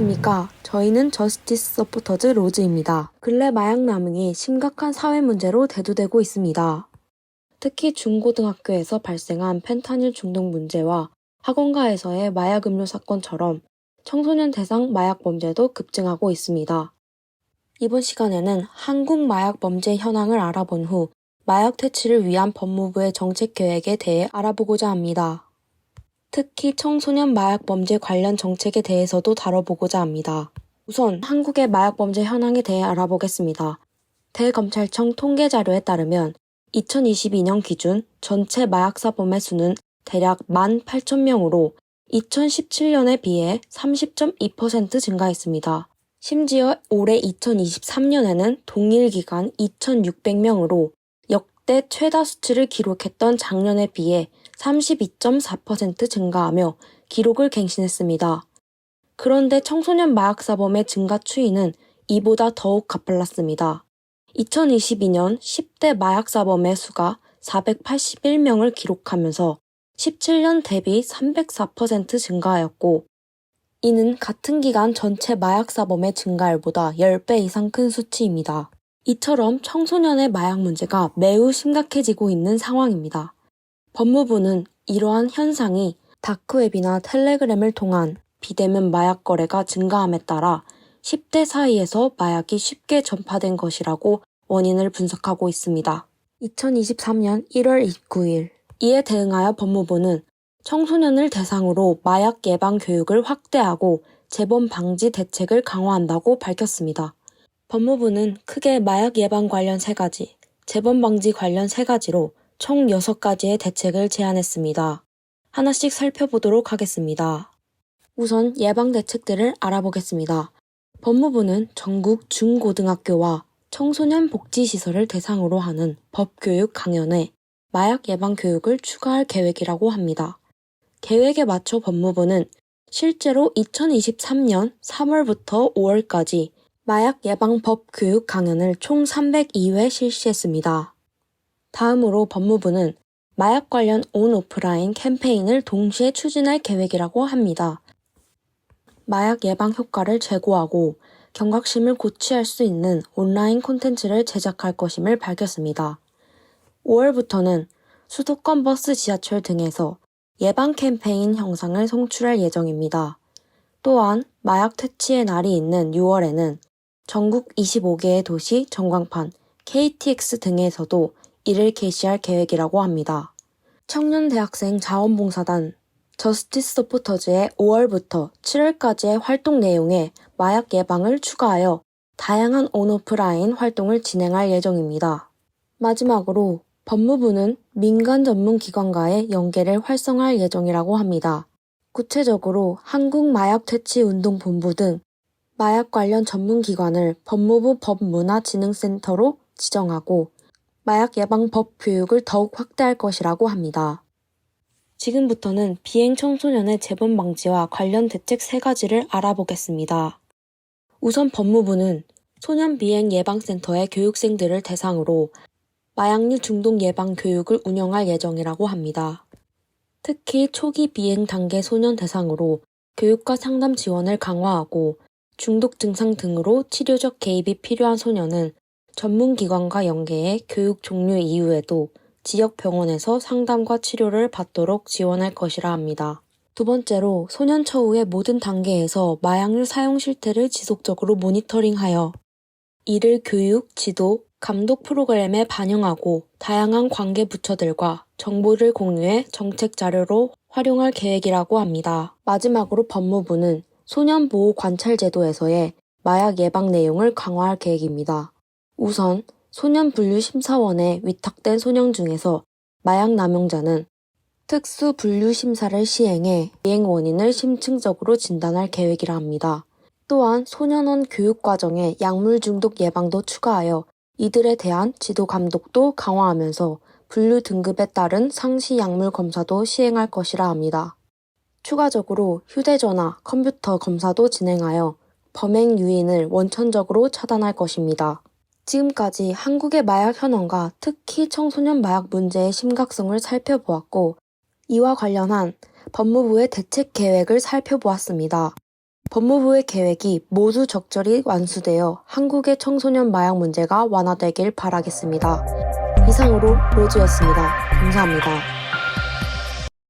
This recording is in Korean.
안녕하십니까. 저희는 저스티스 서포터즈 로즈입니다. 근래 마약 남용이 심각한 사회 문제로 대두되고 있습니다. 특히 중고등학교에서 발생한 펜타닐 중독 문제와 학원가에서의 마약 음료 사건처럼 청소년 대상 마약 범죄도 급증하고 있습니다. 이번 시간에는 한국 마약 범죄 현황을 알아본 후 마약 퇴치를 위한 법무부의 정책 계획에 대해 알아보고자 합니다. 특히 청소년 마약 범죄 관련 정책에 대해서도 다뤄보고자 합니다. 우선 한국의 마약 범죄 현황에 대해 알아보겠습니다. 대검찰청 통계 자료에 따르면 2022년 기준 전체 마약 사범의 수는 대략 18,000명으로 2017년에 비해 30.2% 증가했습니다. 심지어 올해 2023년에는 동일 기간 2,600명으로 역대 최다 수치를 기록했던 작년에 비해 32.4% 증가하며 기록을 갱신했습니다. 그런데 청소년 마약 사범의 증가 추이는 이보다 더욱 가팔랐습니다. 2022년 10대 마약 사범의 수가 481명을 기록하면서 17년 대비 304% 증가하였고, 이는 같은 기간 전체 마약 사범의 증가율보다 10배 이상 큰 수치입니다. 이처럼 청소년의 마약 문제가 매우 심각해지고 있는 상황입니다. 법무부는 이러한 현상이 다크웹이나 텔레그램을 통한 비대면 마약 거래가 증가함에 따라 10대 사이에서 마약이 쉽게 전파된 것이라고 원인을 분석하고 있습니다. 2023년 1월 29일, 이에 대응하여 법무부는 청소년을 대상으로 마약 예방 교육을 확대하고 재범 방지 대책을 강화한다고 밝혔습니다. 법무부는 크게 마약 예방 관련 3가지, 재범 방지 관련 3가지로 총 6가지의 대책을 제안했습니다. 하나씩 살펴보도록 하겠습니다. 우선 예방 대책들을 알아보겠습니다. 법무부는 전국 중고등학교와 청소년 복지시설을 대상으로 하는 법교육 강연에 마약 예방 교육을 추가할 계획이라고 합니다. 계획에 맞춰 법무부는 실제로 2023년 3월부터 5월까지 마약 예방 법 교육 강연을 총 302회 실시했습니다. 다음으로 법무부는 마약 관련 온-오프라인 캠페인을 동시에 추진할 계획이라고 합니다. 마약 예방 효과를 제고하고 경각심을 고취할 수 있는 온라인 콘텐츠를 제작할 것임을 밝혔습니다. 5월부터는 수도권 버스 지하철 등에서 예방 캠페인 영상을 송출할 예정입니다. 또한 마약 퇴치의 날이 있는 6월에는 전국 25개의 도시 전광판, KTX 등에서도 이를 게시할 계획이라고 합니다. 청년대학생 자원봉사단 저스티스 서포터즈의 5월부터 7월까지의 활동 내용에 마약 예방을 추가하여 다양한 온오프라인 활동을 진행할 예정입니다. 마지막으로 법무부는 민간 전문 기관과의 연계를 활성화할 예정이라고 합니다. 구체적으로 한국마약퇴치운동본부 등 마약 관련 전문기관을 법무부 법문화진흥센터로 지정하고 마약 예방 법 교육을 더욱 확대할 것이라고 합니다. 지금부터는 비행 청소년의 재범 방지와 관련 대책 3가지를 알아보겠습니다. 우선 법무부는 소년 비행 예방센터의 교육생들을 대상으로 마약류 중독 예방 교육을 운영할 예정이라고 합니다. 특히 초기 비행 단계 소년 대상으로 교육과 상담 지원을 강화하고 중독 증상 등으로 치료적 개입이 필요한 소년은 전문기관과 연계해 교육 종료 이후에도 지역 병원에서 상담과 치료를 받도록 지원할 것이라 합니다. 두 번째로 소년 처우의 모든 단계에서 마약류 사용 실태를 지속적으로 모니터링하여 이를 교육, 지도, 감독 프로그램에 반영하고 다양한 관계 부처들과 정보를 공유해 정책 자료로 활용할 계획이라고 합니다. 마지막으로 법무부는 소년보호 관찰제도에서의 마약 예방 내용을 강화할 계획입니다. 우선 소년분류심사원에 위탁된 소년 중에서 마약 남용자는 특수 분류 심사를 시행해 비행 원인을 심층적으로 진단할 계획이라 합니다. 또한 소년원 교육과정에 약물 중독 예방도 추가하여 이들에 대한 지도 감독도 강화하면서 분류 등급에 따른 상시 약물 검사도 시행할 것이라 합니다. 추가적으로 휴대전화, 컴퓨터 검사도 진행하여 범행 유인을 원천적으로 차단할 것입니다. 지금까지 한국의 마약 현황과 특히 청소년 마약 문제의 심각성을 살펴보았고, 이와 관련한 법무부의 대책 계획을 살펴보았습니다. 법무부의 계획이 모두 적절히 완수되어 한국의 청소년 마약 문제가 완화되길 바라겠습니다. 이상으로 로즈였습니다. 감사합니다.